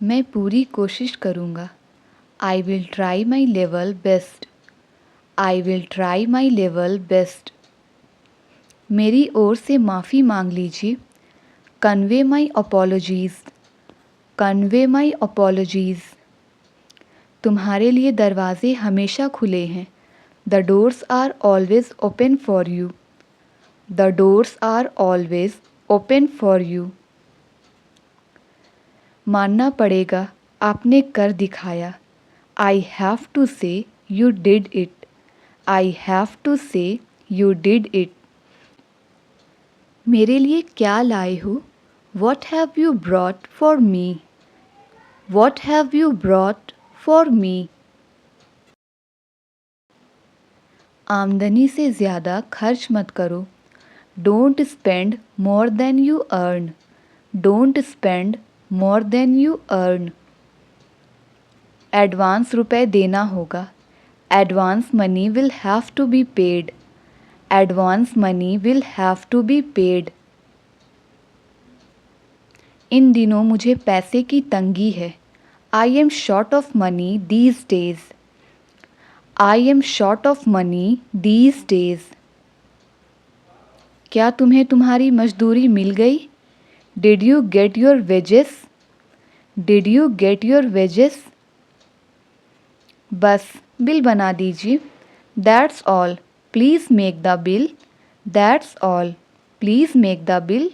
मैं पूरी कोशिश करूँगा। I will try my level best. I will try my level best. मेरी ओर से माफ़ी मांग लीजिए। Convey my apologies. Convey my apologies. तुम्हारे लिए दरवाजे हमेशा खुले हैं। The doors are always open for you. The doors are always open for you. मानना पड़ेगा, आपने कर दिखाया। I have to say you did it. I have to say you did it. मेरे लिए क्या लाए हो? What have you brought for me? What have you brought for me? आमदनी से ज़्यादा खर्च मत करो। Don't spend more than you earn. Don't spend more than you earn. Advance रुपए देना होगा। Advance money will have to be paid. Advance money will have to be paid. इन दिनों मुझे पैसे की तंगी है। I am short of money these days. I am short of money these days. क्या तुम्हें तुम्हारी मजदूरी मिल गई? Did you get your wages? Did you get your wages? बस बिल बना दीजिए। That's all, please make the bill. That's all, please make the bill.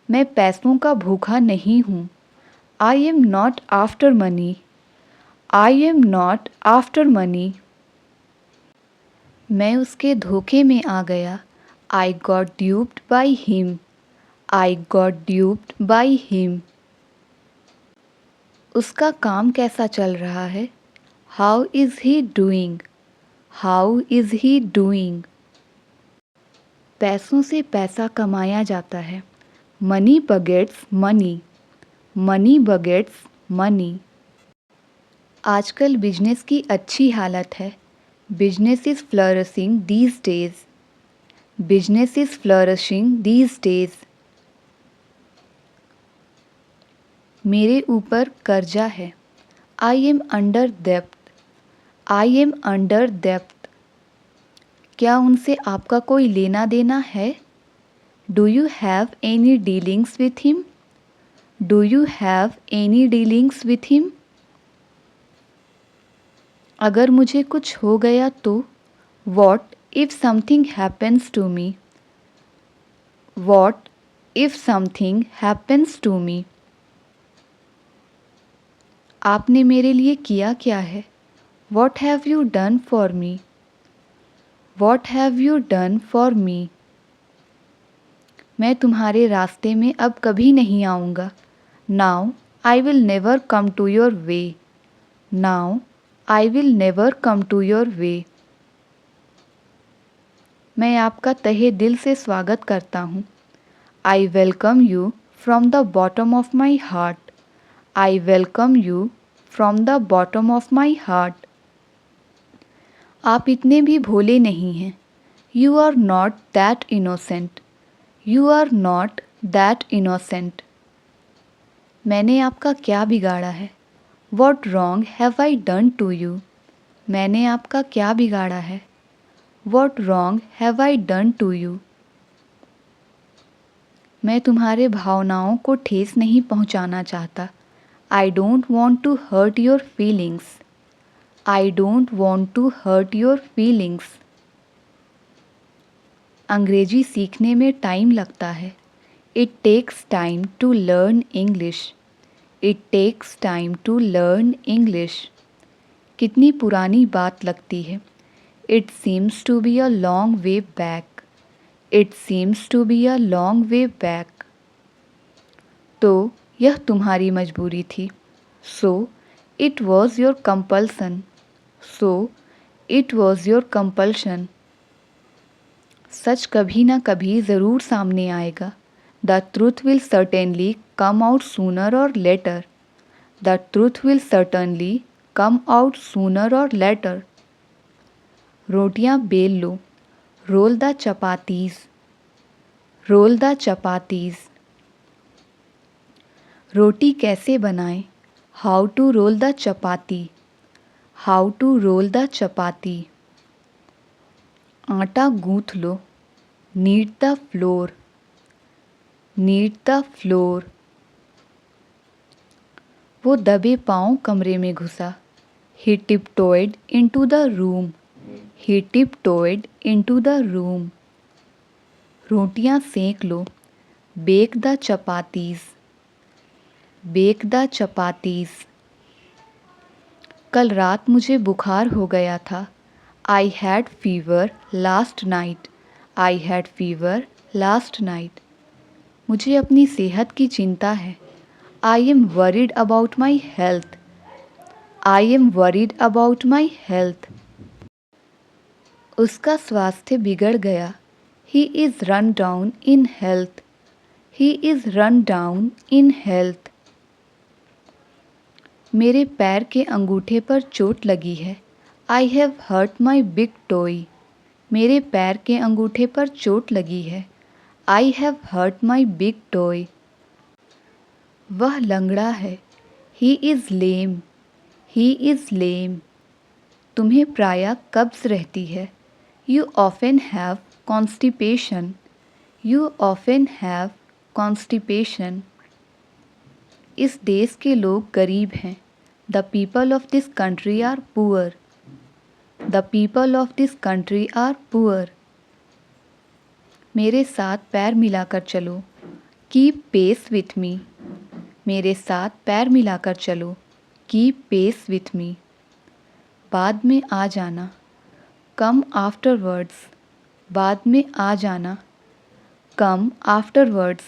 मैं पैसों का भूखा नहीं हूँ। आई am not after money. I am not after money. मैं उसके धोखे में आ गया। I got ड्यूप्ड by him. I got ड्यूप्ड by him. उसका काम कैसा चल रहा है? How is he doing? How is he doing? पैसों से पैसा कमाया जाता है। Money begets money. Money begets money. आजकल बिजनेस की अच्छी हालत है। Business is flourishing these days. Business is flourishing these days. मेरे ऊपर कर्जा है। आई एम अंडर डेप्ट। आई एम अंडर डेप्ट। क्या उनसे आपका कोई लेना देना है? Do you have any dealings with him? Do you have any dealings with him? अगर मुझे कुछ हो गया तो? What if something happens to me? What if something happens to me? आपने मेरे लिए किया क्या है? What have you done for me? What have you done for me? मैं तुम्हारे रास्ते में अब कभी नहीं आऊँगा। Now I will never come to your way. Now I will never come to your way. मैं आपका तहे दिल से स्वागत करता हूँ। I welcome you from the bottom of my heart. I welcome you from the bottom of my heart. आप इतने भी भोले नहीं हैं। You are not that innocent. You are not that innocent. मैंने आपका क्या बिगाड़ा है? What wrong have I done to you? मैंने आपका क्या बिगाड़ा है? What wrong have I done to you? मैं तुम्हारे भावनाओं को ठेस नहीं पहुंचाना चाहता। I don't want to hurt your feelings. I don't want to hurt your feelings. अंग्रेजी सीखने में टाइम लगता है। It takes time to learn English. It takes time to learn English. कितनी पुरानी बात लगती है। It seems to be a long way back. It seems to be a long way back. तो यह तुम्हारी मजबूरी थी। So it was your compulsion. So it was your compulsion. सच कभी ना कभी ज़रूर सामने आएगा। The truth will certainly come out sooner or later. The truth will certainly come out sooner or later. रोटियां बेल लो। Roll the chapatis. Roll the chapatis. रोटी कैसे बनाएं? How to roll the chapati. How to roll the chapati. आटा गूंथ लो। Knead the flour. Knead the flour. वो दबे पाँव कमरे में घुसा। He tiptoed into the room. He tiptoed into the room. रोटियां सेंक लो। Bake the chapatis. Bake the chapatis. कल रात मुझे बुखार हो गया था। I had fever last night. I had fever last night. मुझे अपनी सेहत की चिंता है। I am worried about my health. I am worried about my health. उसका स्वास्थ्य बिगड़ गया। He is run down in health. He is run down in health. मेरे पैर के अंगूठे पर चोट लगी है। I have hurt my big toe. मेरे पैर के अंगूठे पर चोट लगी है। I have hurt my big toe. वह लंगड़ा है। He is lame. He is lame. तुम्हें प्रायः कब्ज़ रहती है। You often have constipation. You often have constipation. इस देश के लोग गरीब हैं। The people of this country are poor. The people of this country are poor. मेरे साथ पैर मिलाकर चलो। Keep pace with me. मेरे साथ पैर मिलाकर चलो। Keep pace with me. बाद में आ जाना। Come afterwards. बाद में आ जाना। Come afterwards.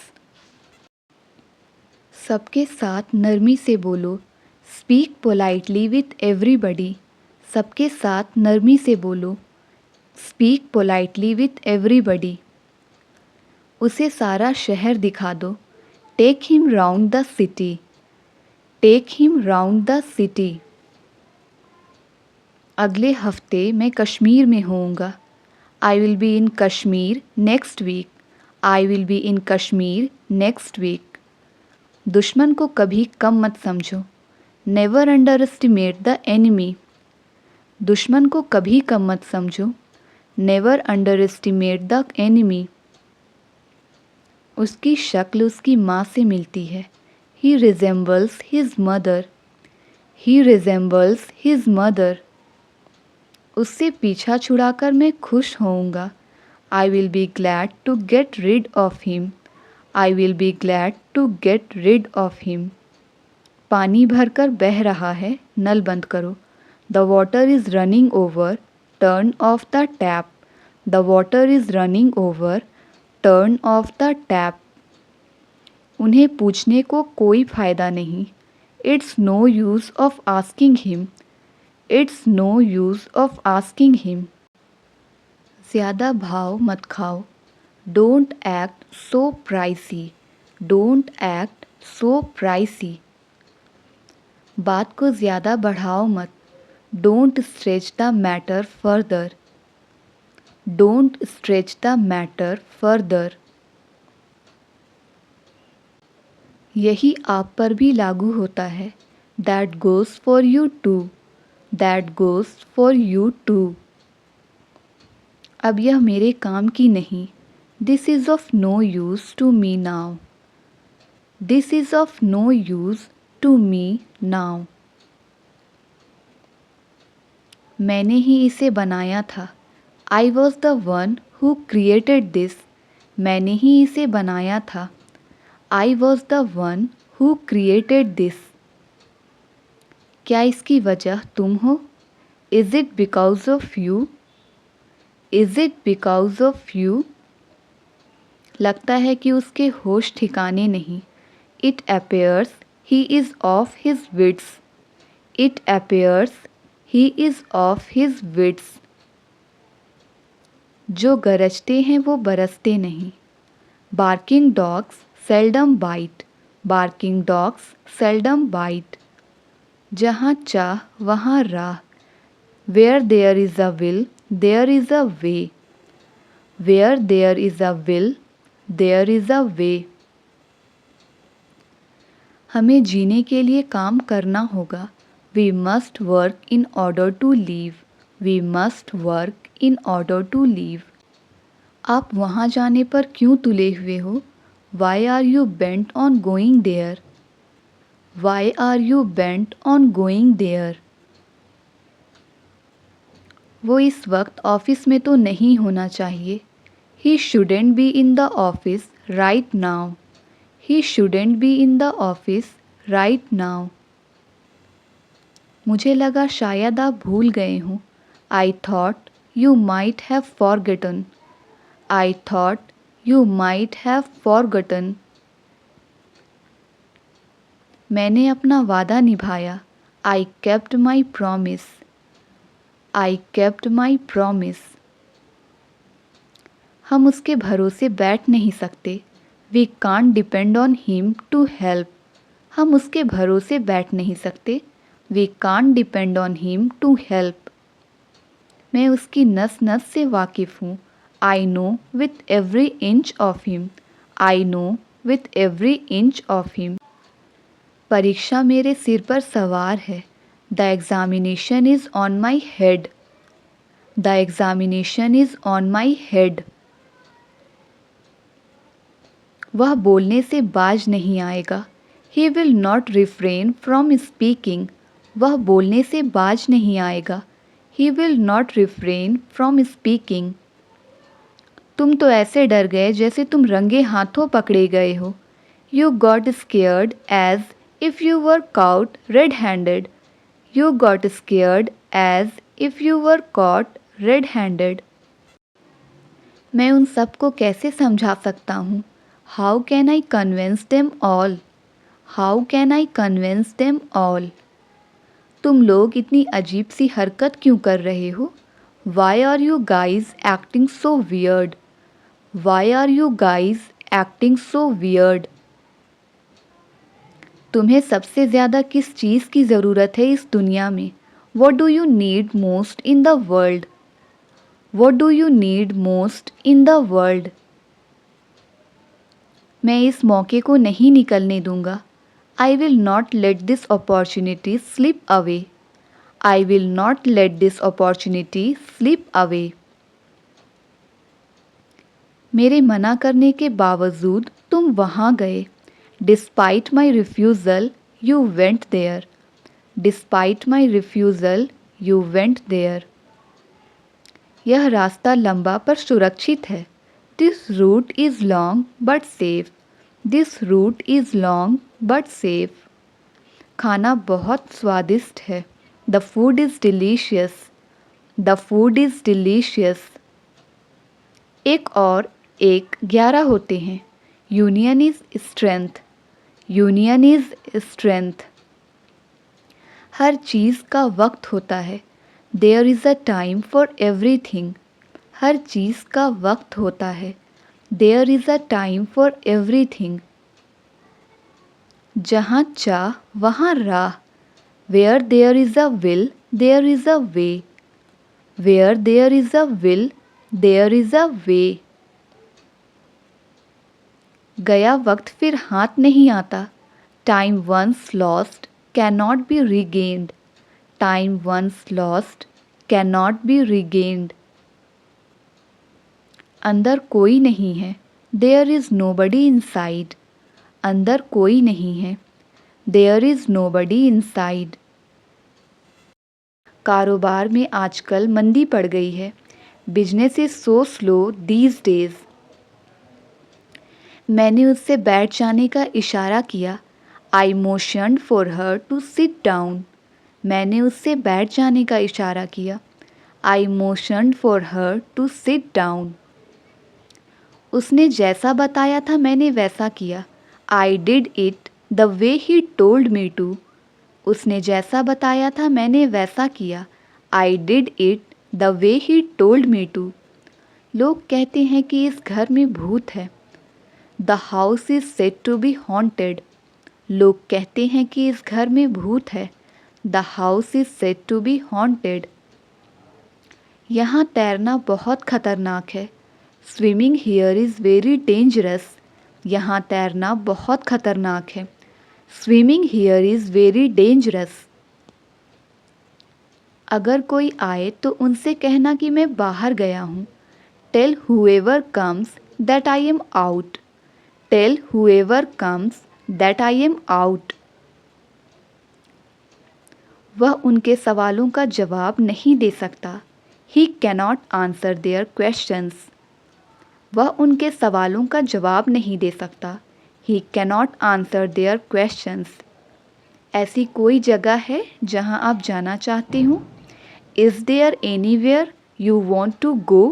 सबके साथ नरमी से बोलो। Speak politely with everybody. सबके साथ नरमी से बोलो। Speak politely with everybody. उसे सारा शहर दिखा दो। Take him round the city. Take him round the city. अगले हफ्ते मैं कश्मीर में होऊंगा। I will be in Kashmir next week. I will be in Kashmir next week. दुश्मन को कभी कम मत समझो। Never underestimate the enemy. दुश्मन को कभी कम मत समझो। Never underestimate the enemy. उसकी शक्ल उसकी माँ से मिलती है। He resembles his mother. He resembles his mother. उससे पीछा छुड़ाकर मैं खुश होऊंगा। I will be glad to get rid of him. I will be glad to get rid of him. पानी भरकर बह रहा है, नल बंद करो। The water is running over. Turn off the tap. The water is running over. Turn off the tap. उन्हें पूछने को कोई फ़ायदा नहीं। It's no use of asking him. It's no use of asking him. ज़्यादा भाव मत खाओ। Don't act so pricey. Don't act so pricey. बात को ज़्यादा बढ़ाओ मत। Don't stretch the matter further. Don't stretch the matter further. यही आप पर भी लागू होता है। That goes for you too. That goes for you too. अब यह मेरे काम की नहीं। This is of no use to me now. This is of no use to me now. मैंने ही इसे बनाया था। I was the one who created this. मैंने ही इसे बनाया था। I was the one who created this. क्या इसकी वजह तुम हो? Is it because of you? Is it because of you? लगता है कि उसके होश ठिकाने नहीं। It appears he is off his wits. It appears he is off his wits. जो गरजते हैं वो बरसते नहीं। Barking dogs seldom bite. Barking dogs seldom bite. जहाँ चाह वहाँ राह। Where there is a will, there is a way. Where there is a will, there is a way. हमें जीने के लिए काम करना होगा। We must work in order to live. We must work in order to live. आप वहाँ जाने पर क्यों तुले हुए हो? Why are you bent on going there? Why are you bent on going there? वो इस वक्त ऑफिस में तो नहीं होना चाहिए। He shouldn't be in the office right now. He shouldn't be in the office right now. मुझे लगा शायद आप भूल गए हों। I thought you might have forgotten. I thought you might have forgotten. मैंने अपना वादा निभाया। I kept my promise. I kept my promise. हम उसके भरोसे बैठ नहीं सकते। We can't depend on him to help. हम उसके भरोसे बैठ नहीं सकते। We can't depend on him to help. मैं उसकी नस नस से वाकिफ़ हूँ। I know with every inch of him. I know with every inch of him. परीक्षा मेरे सिर पर सवार है। The examination is on my head. The examination is on my head. वह बोलने से बाज नहीं आएगा। He will not refrain from speaking. वह बोलने से बाज नहीं आएगा। He will not refrain from speaking. तुम तो ऐसे डर गए जैसे तुम रंगे हाथों पकड़े गए हो। You got scared as if you were caught red handed. You got scared as if you were caught red handed. मैं उन सबको कैसे समझा सकता हूँ? How can I convince them all? How can I convince them all? तुम लोग इतनी अजीब सी हरकत क्यों कर रहे हो? Why are you guys acting so weird? Why are you guys acting so weird? तुम्हें सबसे ज़्यादा किस चीज़ की ज़रूरत है इस दुनिया में? What do you need most in the world? What do you need most in the world? मैं इस मौके को नहीं निकलने दूंगा। I will not let this opportunity slip away. I will not let this opportunity slip away. मेरे मना करने के बावजूद तुम वहाँ गए। Despite my refusal you went there. Despite my refusal you went there. यह रास्ता लंबा पर सुरक्षित है। This route is long but safe. This route is long but safe. खाना बहुत स्वादिष्ट है। The food is delicious. The food is delicious. एक और एक 11 होते हैं। Union is strength. Union is strength. हर चीज़ का वक्त होता है। There is a time for everything. हर चीज़ का वक्त होता है। There is a time for everything. जहाँ चाह वहाँ राह। Where there is a will there is a way. Where there is a will there is a way. गया वक्त फिर हाथ नहीं आता। Time once lost can not be regained. Time once lost can not be regained. अंदर कोई नहीं है। There is nobody inside. अंदर कोई नहीं है। There is nobody inside. कारोबार में आजकल मंदी पड़ गई है। Business is so slow these days. मैंने उससे बैठ जाने का इशारा किया। I motioned for her to sit down. मैंने उससे बैठ जाने का इशारा किया। I motioned for her to sit down. उसने जैसा बताया था मैंने वैसा किया। I did it the way he told me to. उसने जैसा बताया था मैंने वैसा किया। I did it the way he told me to. लोग कहते हैं कि इस घर में भूत है। The house is said to be haunted. लोग कहते हैं कि इस घर में भूत है। The house is said to be haunted. यहाँ तैरना बहुत खतरनाक है। Swimming here is very dangerous. यहाँ तैरना बहुत खतरनाक है। Swimming here is very dangerous. अगर कोई आए तो उनसे कहना कि मैं बाहर गया हूँ। Tell whoever comes that I am out. Tell whoever comes that I am out. वह उनके सवालों का जवाब नहीं दे सकता। He cannot answer their questions. वह उनके सवालों का जवाब नहीं दे सकता। He cannot answer their questions. ऐसी कोई जगह है जहां आप जाना चाहते हो? Is there anywhere you want to go?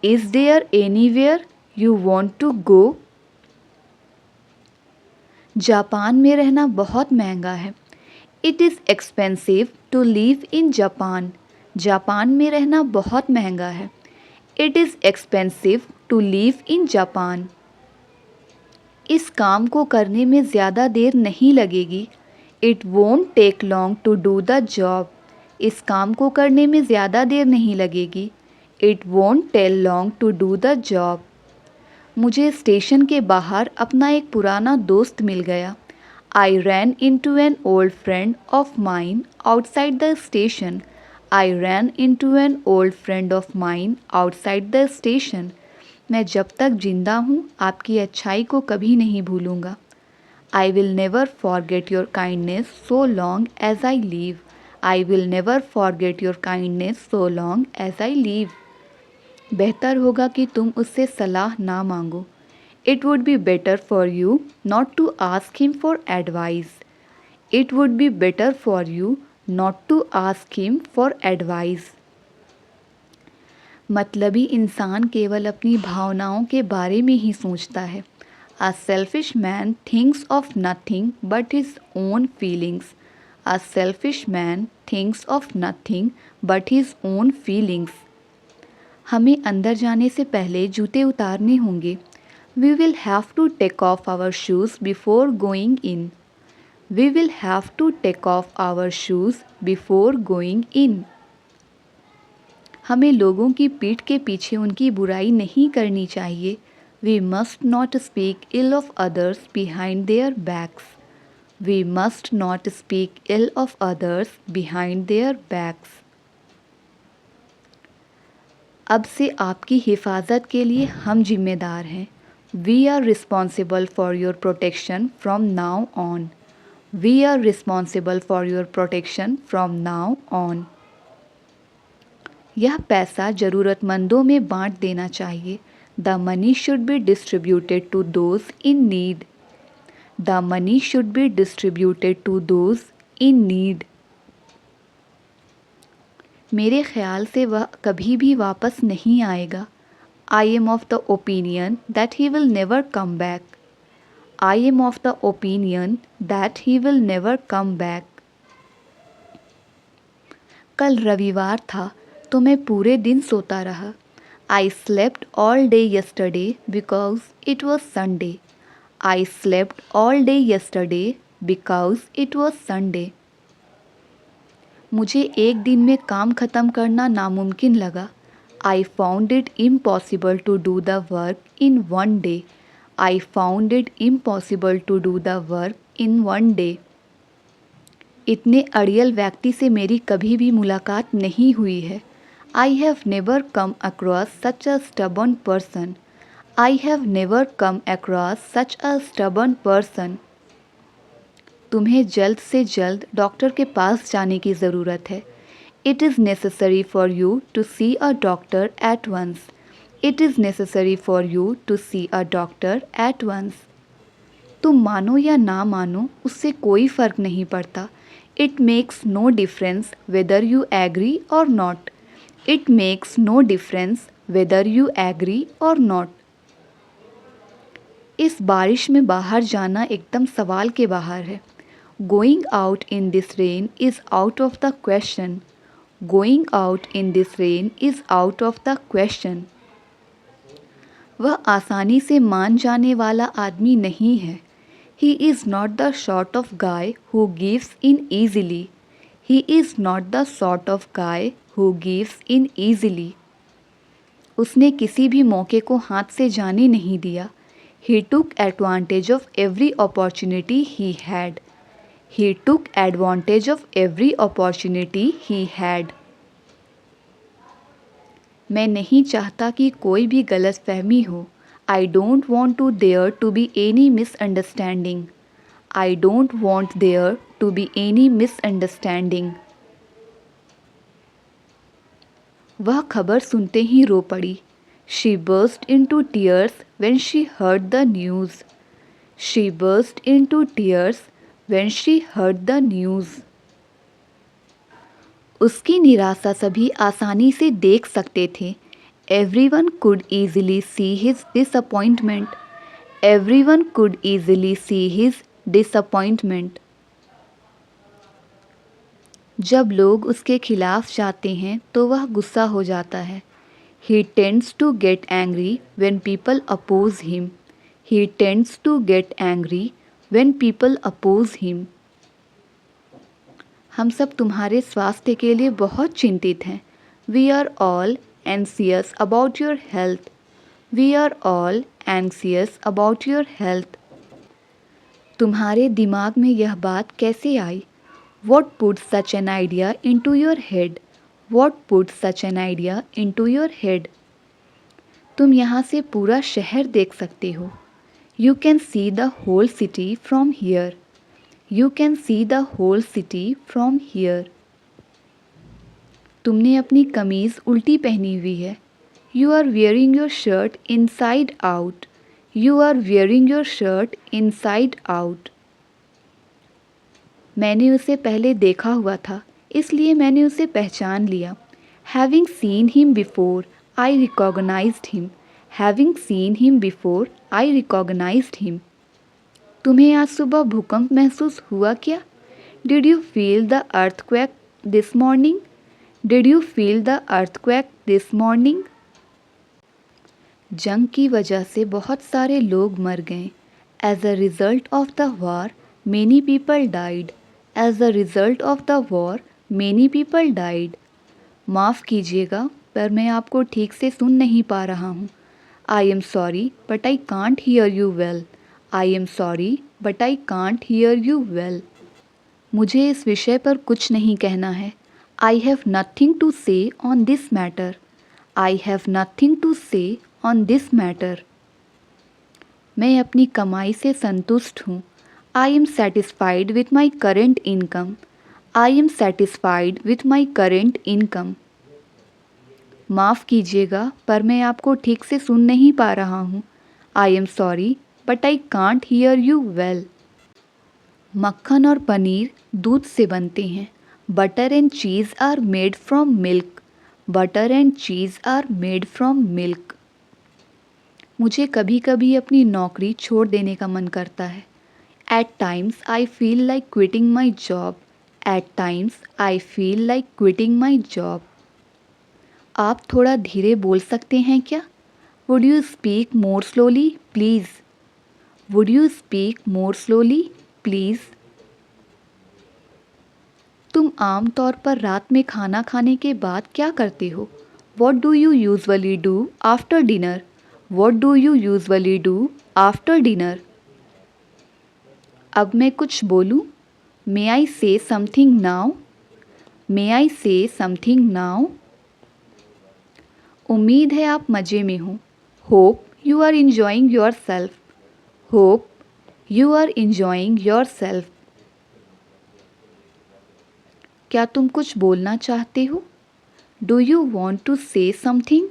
Is there anywhere you want to go? Japan में रहना बहुत महंगा है। It is expensive to live in Japan. Japan में रहना बहुत महंगा है। It is expensive to live in Japan. इस काम को करने में ज़्यादा देर नहीं लगेगी। It won't take long to do the job. इस काम को करने में ज़्यादा देर नहीं लगेगी। It won't take long to do the job. मुझे स्टेशन के बाहर अपना एक पुराना दोस्त मिल गया। I ran into an old friend of mine outside the station. I ran into an old friend of mine outside the station. मैं जब तक जिंदा हूँ आपकी अच्छाई को कभी नहीं भूलूंगा। I will never forget your kindness so long as I live. I will never forget your kindness so long as I live. बेहतर होगा कि तुम उससे सलाह ना मांगो। It would be better for you not to ask him for advice. It would be better for you not to ask him for advice. मतलबी इंसान केवल अपनी भावनाओं के बारे में ही सोचता है। A selfish man thinks of nothing but his own feelings. A selfish man thinks of nothing but his own feelings. हमें अंदर जाने से पहले जूते उतारने होंगे। We will have to take off our shoes before going in. We will have to take off our shoes before going in. हमें लोगों की पीठ के पीछे उनकी बुराई नहीं करनी चाहिए। We must not speak ill of others behind their backs. We must not speak ill of others behind their backs. अब से आपकी हिफाजत के लिए हम जिम्मेदार हैं। We are responsible for your protection from now on. We are responsible for your protection from now on. यह पैसा ज़रूरतमंदों में बांट देना चाहिए। The money should be distributed to those in need. The money should be distributed to those in need. मेरे ख्याल से वह कभी भी वापस नहीं आएगा। I am of the opinion that he will never come back. I am of the opinion that he will never come back. कल रविवार था तो मैं पूरे दिन सोता रहा। I slept all day yesterday because it was Sunday. I slept all day yesterday because it was Sunday. मुझे एक दिन में काम ख़त्म करना नामुमकिन लगा। I found it impossible to do the work in one day. I found it impossible to do the work in one day. इतने अड़ियल व्यक्ति से मेरी कभी भी मुलाकात नहीं हुई है। I have never come across such a stubborn person. I have never come across such a stubborn person. तुम्हें जल्द से जल्द डॉक्टर के पास जाने की ज़रूरत है। It is necessary for you to see a doctor at once. It is necessary for you to see a doctor at once. तुम मानो या ना मानो उससे कोई फ़र्क नहीं पड़ता। It makes no difference whether you agree or not. It makes no difference whether you agree or not. इस बारिश में बाहर जाना एकदम सवाल के बाहर है। Going out in this rain is out of the question. Going out in this rain is out of the question. वह आसानी से मान जाने वाला आदमी नहीं है। He is not the sort of guy who gives in easily. He is not the sort of guy who gives in easily. उसने किसी भी मौके को हाथ से जाने नहीं दिया। He took advantage of every opportunity he had. He took advantage of every opportunity he had. मैं नहीं चाहता कि कोई भी गलतफहमी हो. I don't want to there to be any misunderstanding. I don't want there to be any misunderstanding. वह खबर सुनते ही रो पड़ी. She burst into tears when she heard the news. She burst into tears when she heard the news. उसकी निराशा सभी आसानी से देख सकते थे. Everyone could easily see his disappointment. Everyone could easily see his disappointment. जब लोग उसके खिलाफ जाते हैं तो वह गुस्सा हो जाता है. He tends to get angry when people oppose him. He tends to get angry when people oppose him. हम सब तुम्हारे स्वास्थ्य के लिए बहुत चिंतित हैं. We are all anxious about your health. We are all anxious about your health. तुम्हारे दिमाग में यह बात कैसे आई? What put such an idea into your head? What put such an idea into your head? तुम यहाँ से पूरा शहर देख सकते हो. You can see the whole city from here. You can see the whole city from here. तुमने अपनी कमीज़ उल्टी पहनी हुई है. You are wearing your shirt inside out. You are wearing your shirt inside out. मैंने उसे पहले देखा हुआ था, इसलिए मैंने उसे पहचान लिया. Having seen him before, I recognized him. Having seen him before, I recognized him. तुम्हें आज सुबह भूकंप महसूस हुआ क्या? Did you feel the earthquake this morning? Did you feel the earthquake this morning? जंग की वजह से बहुत सारे लोग मर गए. As a result of the war, many people died. As a result of the war, many people died. माफ़ कीजिएगा, पर मैं आपको ठीक से सुन नहीं पा रहा हूँ. I am sorry, but I can't hear you well. I am sorry, but I can't hear you well. मुझे इस विषय पर कुछ नहीं कहना है. I have nothing to say on this matter. I have nothing to say on this matter. मैं अपनी कमाई से संतुष्ट हूँ. I am satisfied with my current income. I am satisfied with my current income. माफ़ कीजिएगा, पर मैं आपको ठीक से सुन नहीं पा रहा हूँ. I am sorry, but I can't hear you well. मक्खन और पनीर दूध से बनते हैं. Butter and cheese are made from milk. Butter and cheese are made from milk. मुझे कभी कभी अपनी नौकरी छोड़ देने का मन करता है. At times I feel like quitting my job. At times I feel like quitting my job. आप थोड़ा धीरे बोल सकते हैं क्या? Would you speak more slowly, please? Would you speak more slowly, please? तुम आम तौर पर रात में खाना खाने के बाद क्या करते हो? What do you usually do after dinner? What do you usually do after dinner? अब मैं कुछ बोलूं? May I say something now? May I say something now? उम्मीद है आप मज़े में हो. Hope you are enjoying yourself. Hope you are enjoying yourself. क्या तुम कुछ बोलना चाहते हो? Do you want to say something?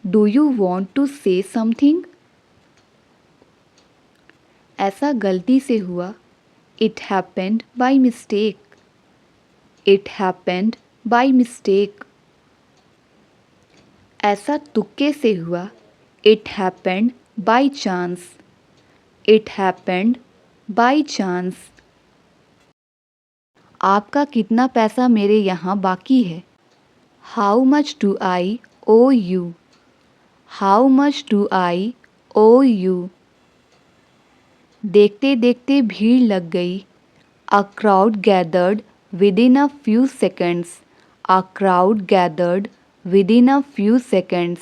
Do you want to say something? ऐसा गलती से हुआ. It happened by mistake. It happened by mistake. ऐसा तुक्के से हुआ. It happened by chance. It happened by chance. आपका कितना पैसा मेरे यहाँ बाकी है? How much do I owe you? How much do I owe you? देखते देखते भीड़ लग गई. A crowd gathered within a few seconds. A crowd gathered within a few seconds.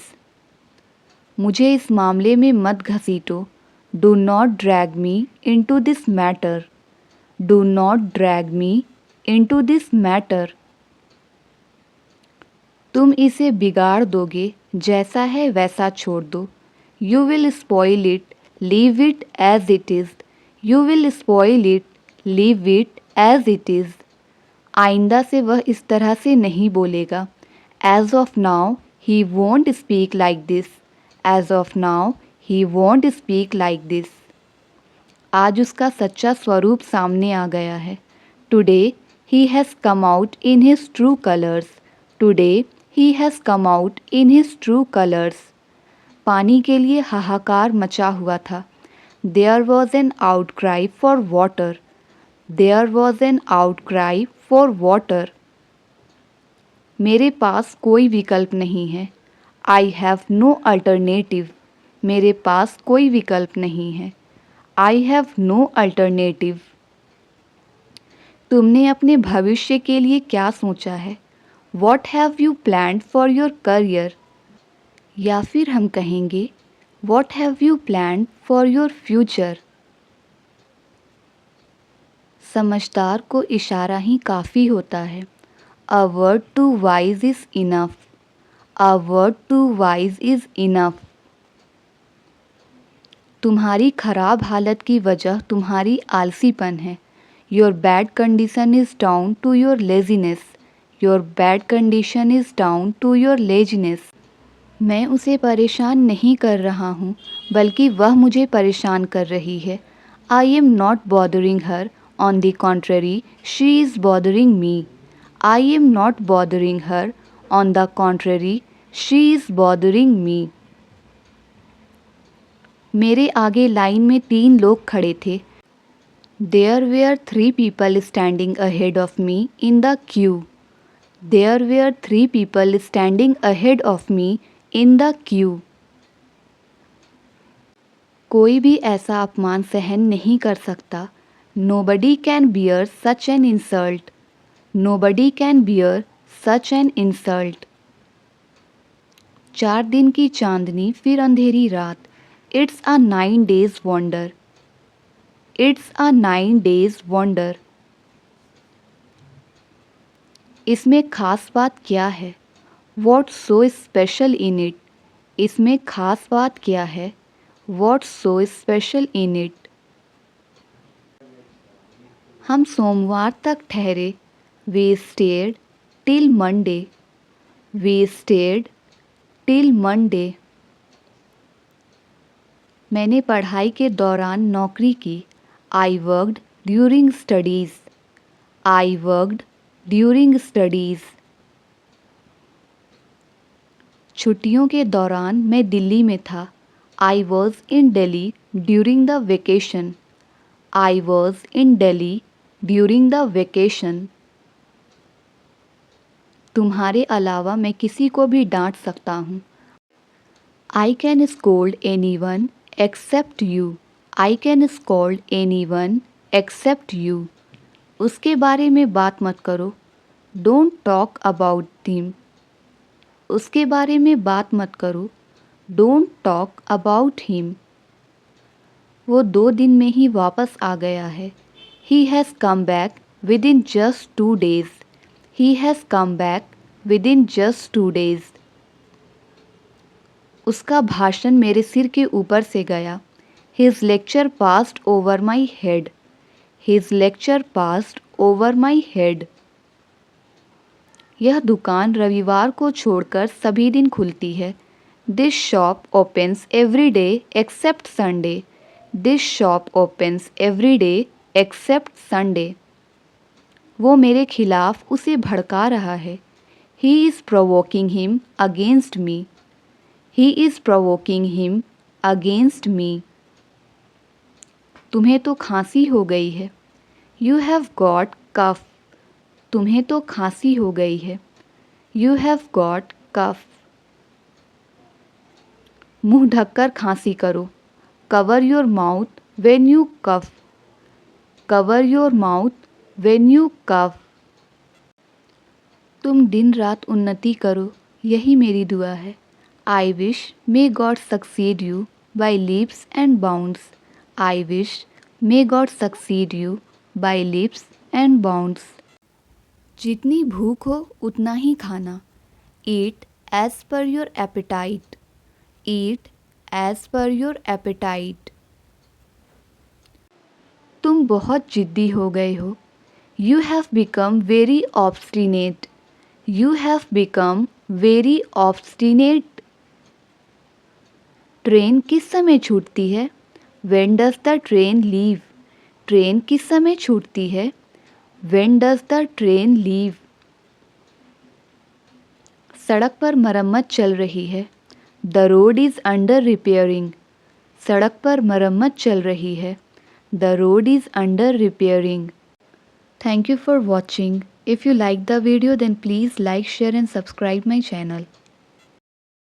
मुझे इस मामले में मत घसीटो। Do not drag me into this matter. Do not drag me into this matter. तुम इसे बिगाड़ दोगे, जैसा है वैसा छोड़ दो। You will spoil it, leave it as it is. You will spoil it, leave it as it is. आइंदा से वह इस तरह से नहीं बोलेगा। As of now he won't speak like this. As of now he won't speak like this. आज उसका सच्चा स्वरूप सामने आ गया है। Today he has come out in his true colours. Today he has come out in his true colours. पानी के लिए हाहाकार मचा हुआ था। There was an outcry for water. There was an outcry for water. मेरे पास कोई विकल्प नहीं है। I have no alternative. मेरे पास कोई विकल्प नहीं है। I have no alternative. तुमने अपने भविष्य के लिए क्या सोचा है? What have you planned for your career? या फिर हम कहेंगे what have you planned for your future? समझदार को इशारा ही काफ़ी होता है। A word to wise is enough. A word to wise is enough. तुम्हारी खराब हालत की वजह तुम्हारी आलसीपन है। Your bad condition is down to your laziness. Your bad condition is down to your laziness. मैं उसे परेशान नहीं कर रहा हूँ, बल्कि वह मुझे परेशान कर रही है। I am not bothering her, on the contrary she is bothering me. I am not bothering her, on the contrary she is bothering me. मेरे आगे लाइन में 3 लोग खड़े थे। There were 3 people standing ahead of me in the queue. There were 3 people standing ahead of me in the queue. कोई भी ऐसा अपमान सहन नहीं कर सकता। Nobody can bear such an insult. Nobody can bear such an insult. 4 दिन की चांदनी फिर अंधेरी रात। It's a 9 days wonder. It's a 9 days wonder. इसमें खास बात क्या है? What's so special in it? इसमें खास बात क्या है? What's so special in it? हम सोमवार तक ठहरे। We stayed till Monday. We stayed till Monday. मैंने पढ़ाई के दौरान नौकरी की। I worked during studies. I worked during studies. छुट्टियों के दौरान मैं दिल्ली में था। I was in Delhi during the vacation. I was in Delhi during the vacation. तुम्हारे अलावा मैं किसी को भी डांट सकता हूँ। I can scold any one except you. I can scold any one except you. उसके बारे में बात मत करो। Don't talk about him. उसके बारे में बात मत करो। Don't talk about him. वो 2 दिन में ही वापस आ गया है। ही has come back with in just 2 days। He has come back with in just 2 days। उसका भाषण मेरे सिर के ऊपर से गया। His lecture passed over my head. His lecture passed over my head. यह दुकान रविवार को छोड़कर सभी दिन खुलती है। This shop opens every day except Sunday. This shop opens every day except Sunday. वो मेरे खिलाफ उसे भड़का रहा है। He is provoking him against me. He is provoking him against me. तुम्हें तो खांसी हो गई है। You have got cough. तुम्हें तो खांसी हो गई है। You have got cough. मुंह ढककर खांसी करो। Cover your mouth when you cough. Cover your mouth when you cough. तुम दिन रात उन्नति करो, यही मेरी दुआ है। I wish may God succeed you by leaps and bounds. I wish may God succeed you by leaps and bounds. जितनी भूख हो उतना ही खाना. Eat as per your appetite. Eat as per your appetite. तुम बहुत जिद्दी हो गए हो. You have become very obstinate. You have become very obstinate. Train किस समय छूटती है? When does the train leave? Train किस समय छूटती है? When does the train leave? सड़क पर मरम्मत चल रही है. The road is under repairing. सड़क पर मरम्मत चल रही है. The road is under repairing. Thank you for watching. If you like the video then please like, share and subscribe my channel.